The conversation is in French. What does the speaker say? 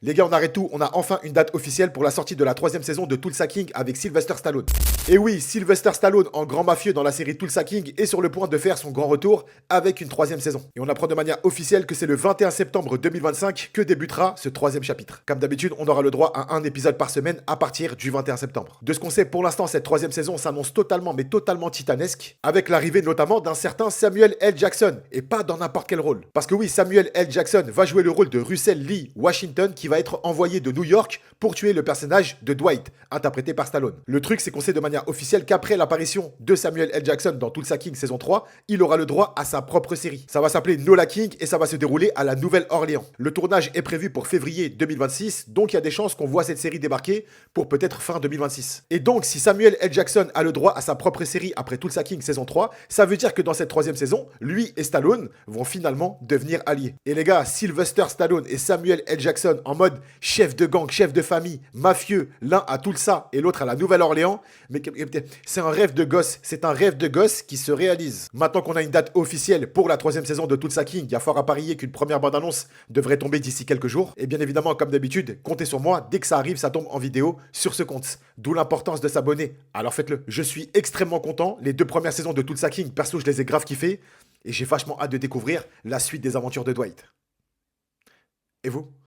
Les gars, on arrête tout, on a enfin une date officielle pour la sortie de la troisième saison de Tulsa King avec Sylvester Stallone. Et oui, Sylvester Stallone en grand mafieux dans la série Tulsa King est sur le point de faire son grand retour avec une troisième saison. Et on apprend de manière officielle que c'est le 21 septembre 2025 que débutera ce troisième chapitre. Comme d'habitude, on aura le droit à un épisode par semaine à partir du 21 septembre. De ce qu'on sait pour l'instant, cette troisième saison s'annonce totalement titanesque, avec l'arrivée notamment d'un certain Samuel L. Jackson, et pas dans n'importe quel rôle. Parce que oui, Samuel L. Jackson va jouer le rôle de Russell Lee Washington qui va être envoyé de New York pour tuer le personnage de Dwight, interprété par Stallone. Le truc, c'est qu'on sait de manière officielle qu'après l'apparition de Samuel L. Jackson dans Tulsa King saison 3, il aura le droit à sa propre série. Ça va s'appeler Nola King et ça va se dérouler à la Nouvelle-Orléans. Le tournage est prévu pour février 2026, donc il y a des chances qu'on voit cette série débarquer pour peut-être fin 2026. Et donc, si Samuel L. Jackson a le droit à sa propre série après Tulsa King saison 3, ça veut dire que dans cette troisième saison, lui et Stallone vont finalement devenir alliés. Et les gars, Sylvester Stallone et Samuel L. Jackson en mode chef de gang, chef de famille, mafieux, l'un à Tulsa et l'autre à la Nouvelle-Orléans, mais c'est un rêve de gosse, c'est un rêve de gosse qui se réalise. Maintenant qu'on a une date officielle pour la troisième saison de Tulsa King, il y a fort à parier qu'une première bande-annonce devrait tomber d'ici quelques jours. Et bien évidemment, comme d'habitude, comptez sur moi, dès que ça arrive, ça tombe en vidéo sur ce compte. D'où l'importance de s'abonner. Alors faites-le. Je suis extrêmement content. Les 2 premières saisons de Tulsa King, perso, je les ai grave kiffées. Et j'ai vachement hâte de découvrir la suite des aventures de Dwight. Et vous?